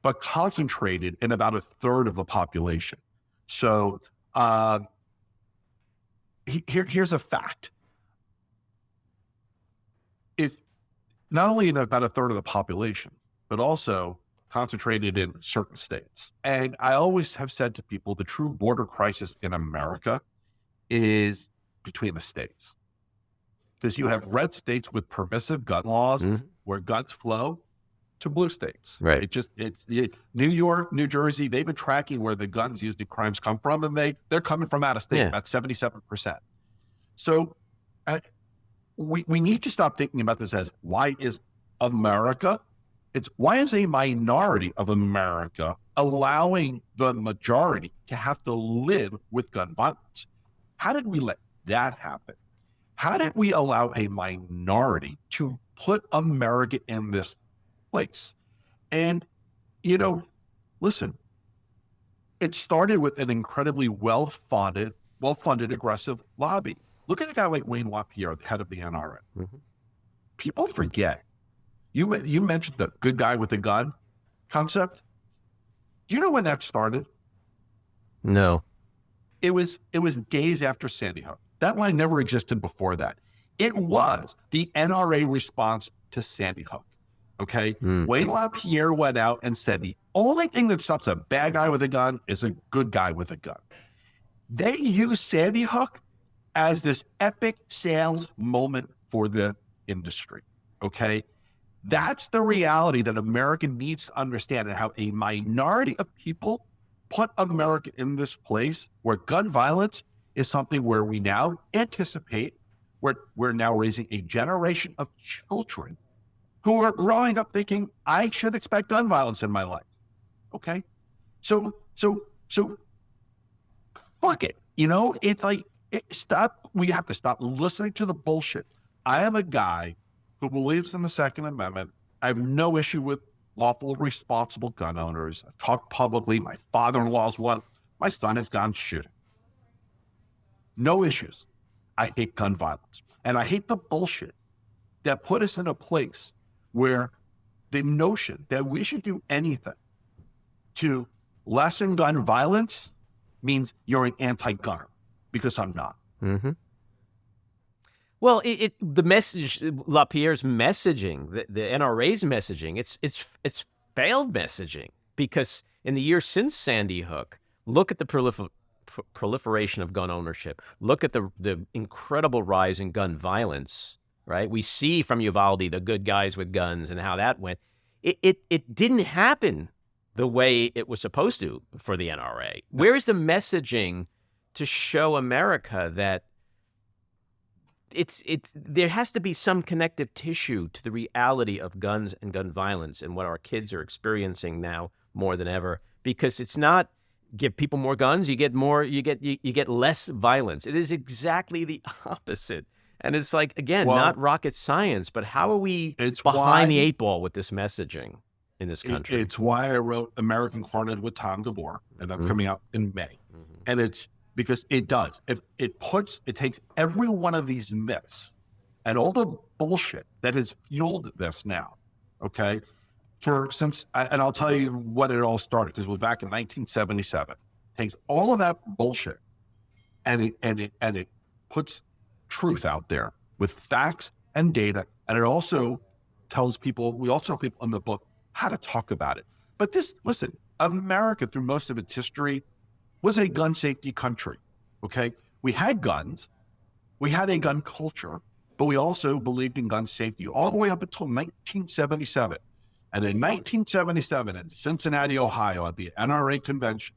but concentrated in about a third of the population. So here's a fact. It's not only in about a third of the population, but also concentrated in certain states. And I always have said to people, the true border crisis in America is between the states. Because you have red states with permissive gun laws where guns flow to blue states. Right. It's New York, New Jersey, they've been tracking where the guns used in crimes come from, and they're coming from out of state, about 77%. So we need to stop thinking about this as why is America? It's why is a minority of America allowing the majority to have to live with gun violence? How did we let that happen? How did we allow a minority to put America in this place? And, listen, it started with an incredibly well-funded, aggressive lobby. Look at a guy like Wayne LaPierre, the head of the NRA. People forget. You mentioned the good guy with a gun concept. Do you know when that started? No. It was days after Sandy Hook. That line never existed before that. It was the NRA response to Sandy Hook. Okay? Wayne LaPierre went out and said the only thing that stops a bad guy with a gun is a good guy with a gun. They used Sandy Hook as this epic sales moment for the industry. Okay? That's the reality that America needs to understand, and how a minority of people put America in this place where gun violence is something where we now anticipate we're now raising a generation of children who are growing up thinking, I should expect gun violence in my life. Okay? So fuck it. It's like, we have to stop listening to the bullshit. I am a guy who believes in the Second Amendment. I have no issue with lawful, responsible gun owners. I've talked publicly. My father-in-law's one. My son has gone shooting. No issues. I hate gun violence. And I hate the bullshit that put us in a place where the notion that we should do anything to lessen gun violence means you're an anti-gunner, because I'm not. Mm-hmm. Well, the message, LaPierre's messaging, the NRA's messaging, it's failed messaging, because in the years since Sandy Hook, look at the proliferation of gun ownership. Look at the incredible rise in gun violence, right? We see from Uvalde the good guys with guns and how that went. It didn't happen the way it was supposed to for the NRA. Where is the messaging to show America that there has to be some connective tissue to the reality of guns and gun violence and what our kids are experiencing now more than ever? Because it's not give people more guns, you get less violence. It is exactly the opposite. And it's like, again, not rocket science, but how are we behind the eight ball with this messaging in this country? It's why I wrote American Carnage with Tom Gabor, and that's coming out in May. Mm-hmm. And it's because it does. It takes every one of these myths and all the bullshit that has fueled this now, okay? And I'll tell you what it all started, because it was back in 1977. Takes all of that bullshit and it puts truth out there with facts and data, and it also tells people, we also tell people in the book how to talk about it. But listen, America through most of its history was a gun safety country, okay? We had guns, we had a gun culture, but we also believed in gun safety all the way up until 1977. And in 1977, in Cincinnati, Ohio, at the NRA convention,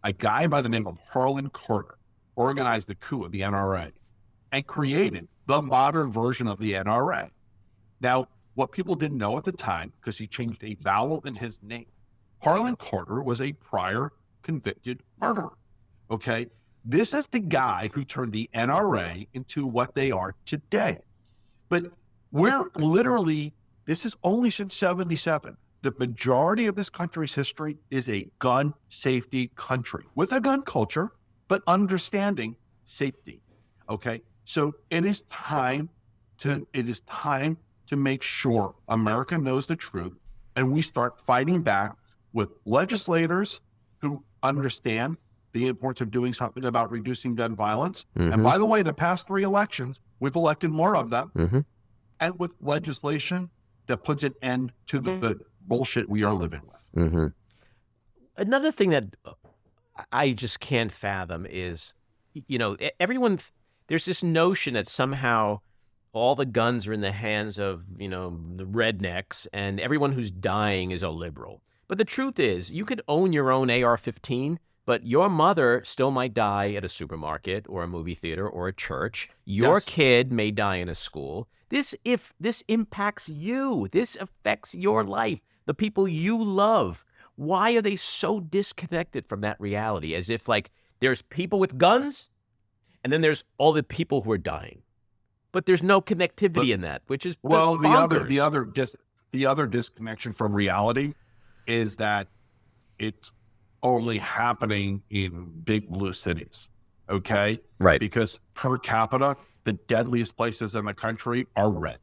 a guy by the name of Harlan Carter organized the coup of the NRA and created the modern version of the NRA. Now, what people didn't know at the time, because he changed a vowel in his name, Harlan Carter was a prior convicted murderer, okay? This is the guy who turned the NRA into what they are today. But this is only since 77. The majority of this country's history is a gun safety country with a gun culture, but understanding safety, okay? So it is time to make sure America knows the truth, and we start fighting back with legislators who understand the importance of doing something about reducing gun violence. Mm-hmm. And by the way, the past 3 elections, we've elected more of them, mm-hmm. and with legislation that puts an end to the bullshit we are living with. Mm-hmm. Another thing that I just can't fathom is, there's this notion that somehow all the guns are in the hands of, the rednecks, and everyone who's dying is a liberal. But the truth is, you could own your own AR-15, but your mother still might die at a supermarket or a movie theater or a church. Your kid may die in a school. This impacts you. This affects your life, the people you love. Why are they so disconnected from that reality? As if there's people with guns, and then there's all the people who are dying. But there's no connectivity in that, which is bonkers. the other disconnection from reality is that it's only happening in big blue cities, okay? Right. Because per capita, the deadliest places in the country are red.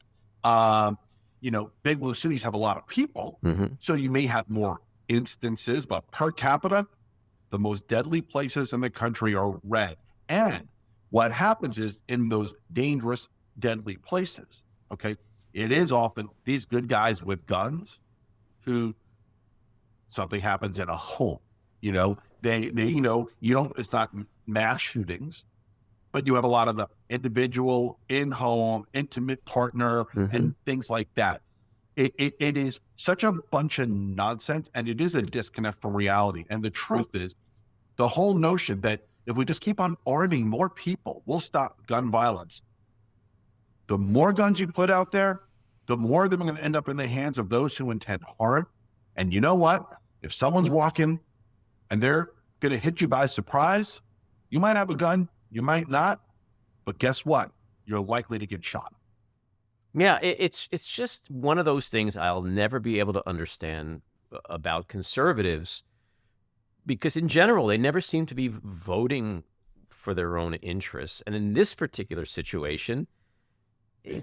Big blue cities have a lot of people, mm-hmm. so you may have more instances, but per capita, the most deadly places in the country are red. And what happens is, in those dangerous, deadly places, okay, it is often these good guys with guns who something happens in a home, it's not mass shootings, but you have a lot of the individual in-home, intimate partner, mm-hmm. and things like that. It is such a bunch of nonsense, and it is a disconnect from reality. And the truth is, the whole notion that if we just keep on arming more people, we'll stop gun violence. The more guns you put out there, the more they're going to end up in the hands of those who intend harm. And you know what? If someone's walking and they're going to hit you by surprise, you might have a gun, you might not, but guess what? You're likely to get shot. Yeah, it's just one of those things I'll never be able to understand about conservatives, because in general, they never seem to be voting for their own interests. And in this particular situation,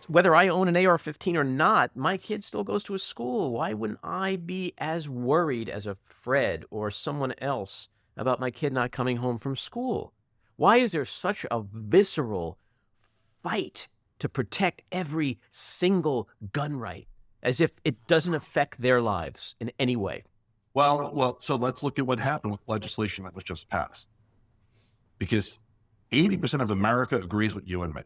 whether I own an AR-15 or not, my kid still goes to a school. Why wouldn't I be as worried as a Fred or someone else about my kid not coming home from school? Why is there such a visceral fight to protect every single gun right, as if it doesn't affect their lives in any way? Well, so let's look at what happened with legislation that was just passed. Because 80% of America agrees with you and me.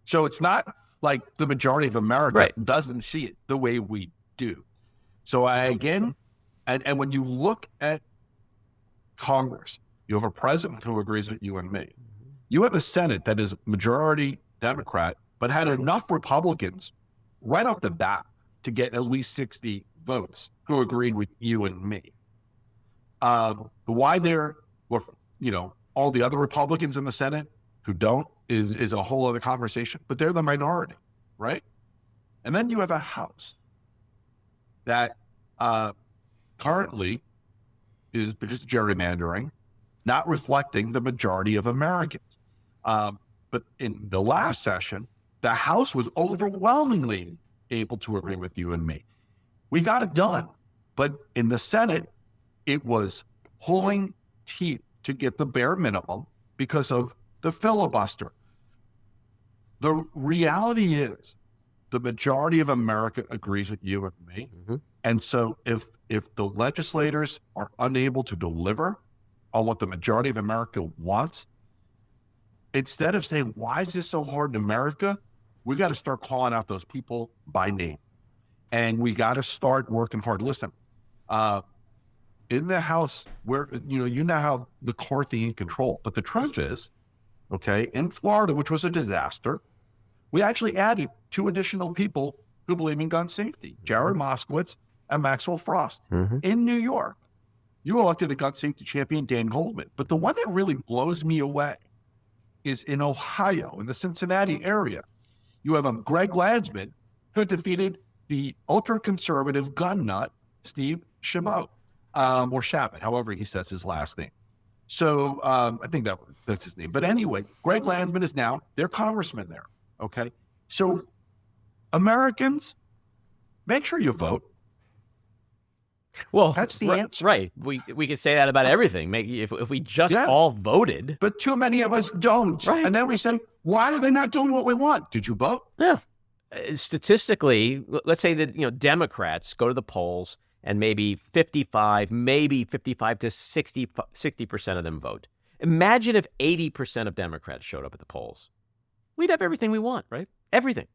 So it's not like the majority of America doesn't see it the way we do. So and when you look at Congress, you have a president who agrees with you and me. You have a Senate that is majority Democrat, but had enough Republicans right off the bat to get at least 60 votes who agreed with you and me. Why there were, all the other Republicans in the Senate who don't is a whole other conversation, but they're the minority, right? And then you have a House that currently is just gerrymandering, not reflecting the majority of Americans. But in the last session, the House was overwhelmingly able to agree with you and me. We got it done. But in the Senate, it was pulling teeth to get the bare minimum because of the filibuster. The reality is the majority of America agrees with you and me. Mm-hmm. And so if the legislators are unable to deliver on what the majority of America wants, instead of saying, why is this so hard in America? We got to start calling out those people by name. And we got to start working hard. Listen, in the House, where, you now have McCarthy in control. But the truth is, in Florida, which was a disaster, we actually added 2 additional people who believe in gun safety, Jared Moskowitz and Maxwell Frost. Mm-hmm. In New York, you elected a gun safety champion, Dan Goldman. But the one that really blows me away is in Ohio, in the Cincinnati area. You have Greg Landsman, who defeated the ultra-conservative gun nut, Steve Chabot, or Chabot, however he says his last name. So I think that's his name. But anyway, Greg Landsman is now their congressman there, okay? So Americans, make sure you vote. Well, that's the answer. Right. We could say that about everything. If we just all voted. But too many of us don't. Right. And then we say, why are they not doing what we want? Did you vote? Yeah. Statistically, let's say that, Democrats go to the polls and maybe 55 to 60% of them vote. Imagine if 80% of Democrats showed up at the polls. We'd have everything we want, right? Everything.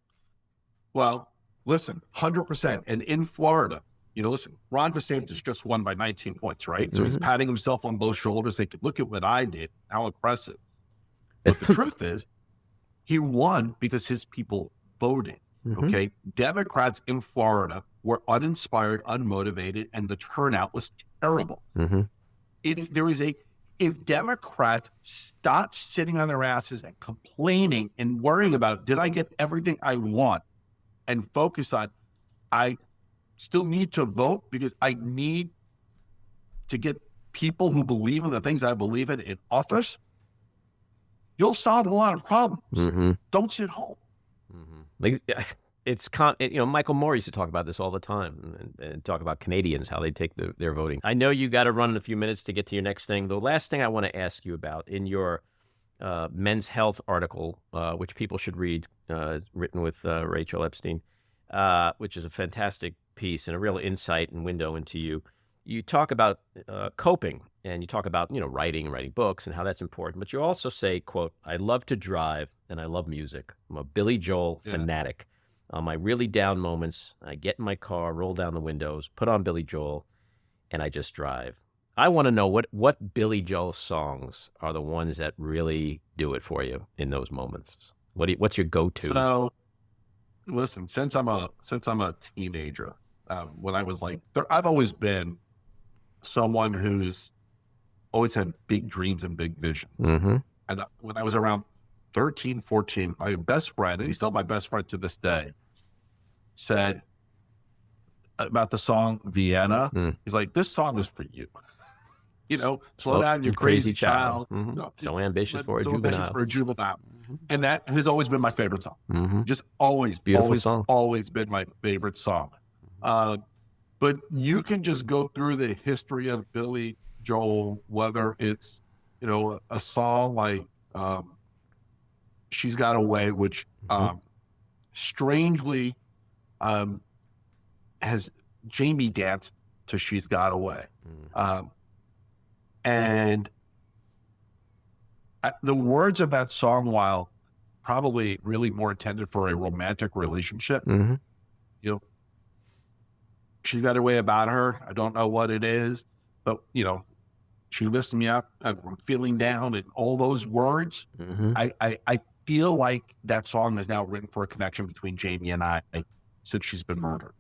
Well, listen, 100%. And in Florida, listen, Ron DeSantis just won by 19 points, right? Mm-hmm. So he's patting himself on both shoulders. They could look at what I did, how impressive. But the truth is, he won because his people voted, okay? Democrats in Florida were uninspired, unmotivated, and the turnout was terrible. Mm-hmm. If Democrats stopped sitting on their asses and complaining and worrying about, did I get everything I want, and focus on, I still need to vote because I need to get people who believe in the things I believe in office, you'll solve a lot of problems. Mm-hmm. Don't sit home. Mm-hmm. Michael Moore used to talk about this all the time and talk about Canadians, how they take their voting. I know you got to run in a few minutes to get to your next thing. The last thing I want to ask you about in your Men's Health article, which people should read, written with Rachel Epstein, which is a fantastic piece and a real insight and window into you. You talk about coping, and you talk about, writing books and how that's important. But you also say, quote, I love to drive and I love music. I'm a Billy Joel fanatic. On my really down moments, I get in my car, roll down the windows, put on Billy Joel, and I just drive. I want to know what Billy Joel songs are the ones that really do it for you in those moments. What's your go-to? So listen, since I'm a teenager, when I was like, I've always been someone who's always had big dreams and big visions. Mm-hmm. And when I was around 13, 14, my best friend, and he's still my best friend to this day, said about the song Vienna. He's like, this song is for you. You know, slow down, you crazy child. Mm-hmm. No, so ambitious for a juvenile. Ambitious for a juvenile. Mm-hmm. And that has always been my favorite song. Mm-hmm. Just always, beautiful song. Always been my favorite song. But you can just go through the history of Billy Joel, whether it's, you know, a song like She's Got Away, which strangely has Jaime danced to She's Got Away. And the words of that song, while probably really more intended for a romantic relationship, you know, she's got a way about her. I don't know what it is, but, you know, she lifts me up. I'm feeling down, and all those words. I feel like that song is now written for a connection between Jaime and I since she's been murdered.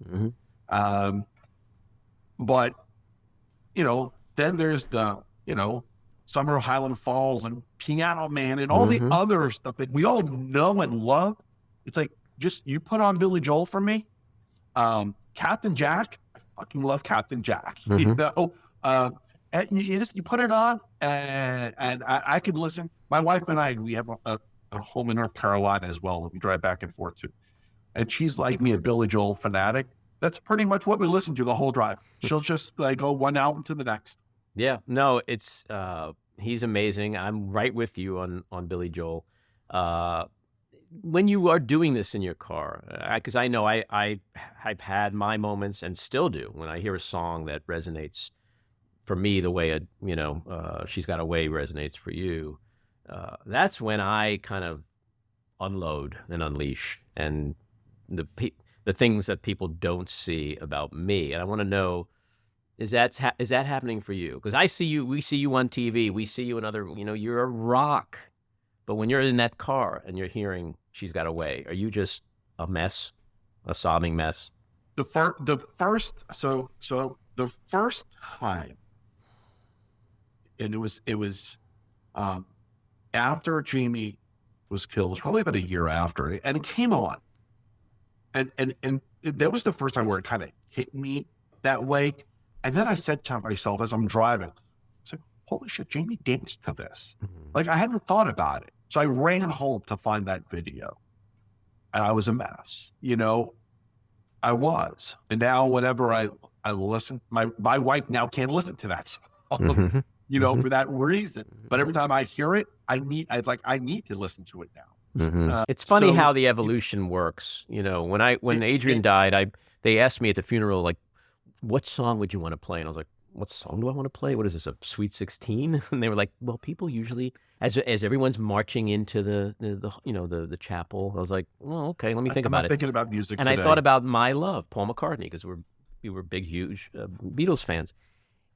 But, you know, then there's the, you know, Summer of Highland Falls and Piano Man and all the other stuff that we all know and love. It's like, just, you put on Billy Joel for me. Captain Jack, I fucking love Captain Jack. You know, and you put it on, and I could listen. My wife and I, we have a home in North Carolina as well that we drive back and forth to. And she's like me, a Billy Joel fanatic. That's pretty much what we listen to the whole drive. She'll just like go one album to the next. Yeah, no, it's he's amazing. I'm right with you on Billy Joel. When you are doing this in your car, because I know I've had my moments and still do when I hear a song that resonates for me the way She's Got Away resonates for you. That's when I kind of unload and unleash and the things that people don't see about me. And I want to know, is that happening for you? Because we see you on TV, we see you in other, you know, you're a rock. But when you're in that car and you're hearing She's Got Away, are you just a mess, a sobbing mess? The first time, and it was after Jaime was killed, probably about a year after, and it came on, and that was the first time where it kind of hit me that way. And then I said to myself as I'm driving, I said, holy shit, Jaime danced to this. Like, I hadn't thought about it. So I ran home to find that video. And I was a mess, you know, I was. And now whenever I listen, my wife now can't listen to that song, you know, for that reason. But every time I hear it, I need to listen to it now. It's funny how the evolution works. You know, when Adrian died, they asked me at the funeral, like, what song would you want to play? And I was like, what song do I want to play? What is this, a Sweet 16? And they were like, well, people usually, as everyone's marching into the chapel, I was like, well, okay, let me think about it. Thinking about music and today. I thought about My Love, Paul McCartney, because we were big, huge Beatles fans.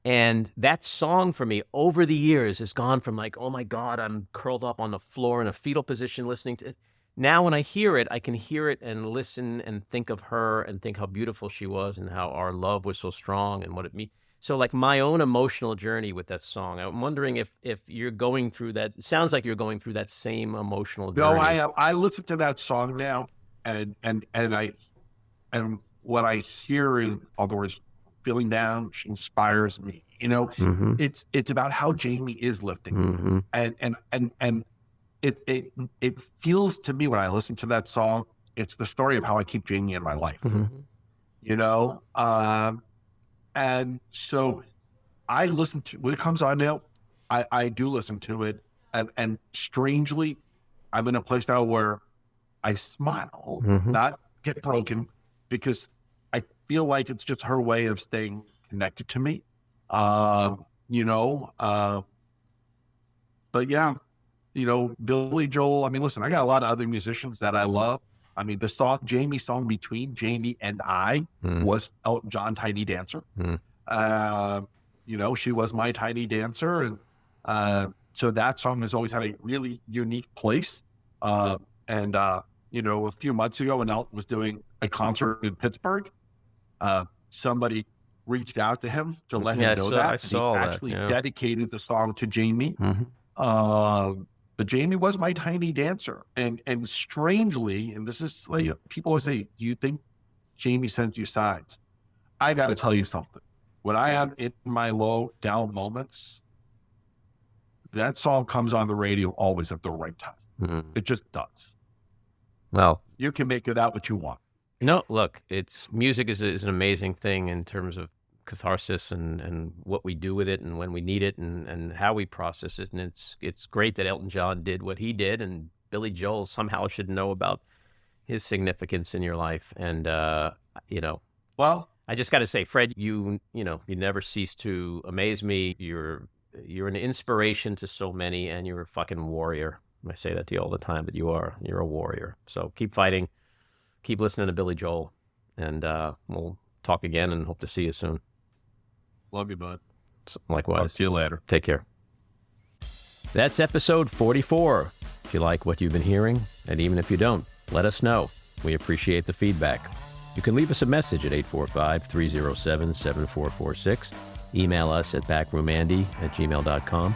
And that song for me over the years has gone from like, oh my God, I'm curled up on the floor in a fetal position listening to it. Now when I hear it, I can hear it and listen and think of her and think how beautiful she was and how our love was so strong and what it means. So like my own emotional journey with that song, I'm wondering if you're going through that. It sounds like you're going through that same emotional journey. No, I listen to that song now, and what I hear is, in other words, feeling down. She inspires me. You know, it's about how Jaime is lifting, and it feels to me when I listen to that song, it's the story of how I keep Jaime in my life. You know. And so I listen to, when it comes on now, I do listen to it. And strangely, I'm in a place now where I smile, not get broken, because I feel like it's just her way of staying connected to me. You know, but yeah, you know, Billy Joel, I mean, listen, I got a lot of other musicians that I love. I mean, the Jaime song between Jaime and I was Elton John, Tiny Dancer. You know, she was my tiny dancer. And so that song has always had a really unique place. And a few months ago when Elton was doing a concert in Pittsburgh, somebody reached out to him to let him know that. He actually dedicated the song to Jaime. But Jaime was my tiny dancer. And strangely, and this is like, people always say, do you think Jaime sends you signs? I got to tell you something. When I am in my low down moments, that song comes on the radio always at the right time. It just does. Well, you can make it out what you want. No, look, music is an amazing thing in terms of catharsis and what we do with it and when we need it and how we process it. And it's great that Elton John did what he did, and Billy Joel somehow should know about his significance in your life. And, well, I just got to say, Fred, you never cease to amaze me. You're an inspiration to so many, and you're a fucking warrior. I say that to you all the time, but you're a warrior. So keep fighting, keep listening to Billy Joel, and we'll talk again and hope to see you soon. Love you, bud. Likewise. Talk to you later. Take care. That's episode 44. If you like what you've been hearing, and even if you don't, let us know. We appreciate the feedback. You can leave us a message at 845-307-7446. Email us at backroomandy@gmail.com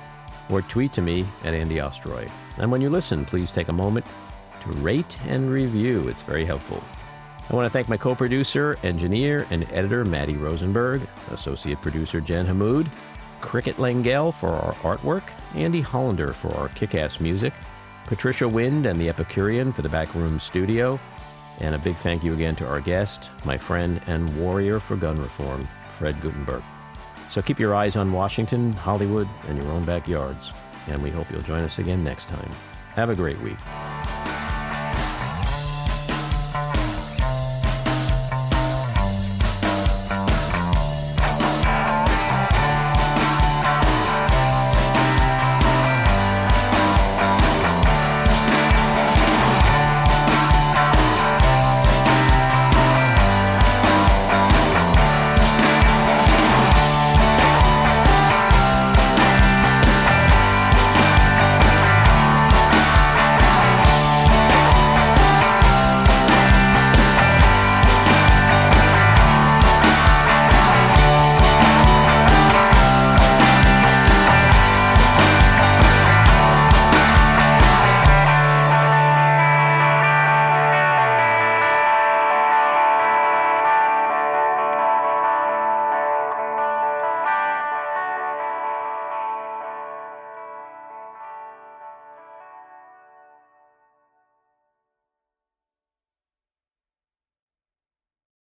or tweet to me at Andy Ostroy. And when you listen, please take a moment to rate and review. It's very helpful. I want to thank my co-producer, engineer, and editor, Maddie Rosenberg, associate producer, Jen Hammoud, Cricket Langell for our artwork, Andy Hollander for our kick-ass music, Patricia Wind and the Epicurean for the Backroom Studio, and a big thank you again to our guest, my friend and warrior for gun reform, Fred Guttenberg. So keep your eyes on Washington, Hollywood, and your own backyards, and we hope you'll join us again next time. Have a great week.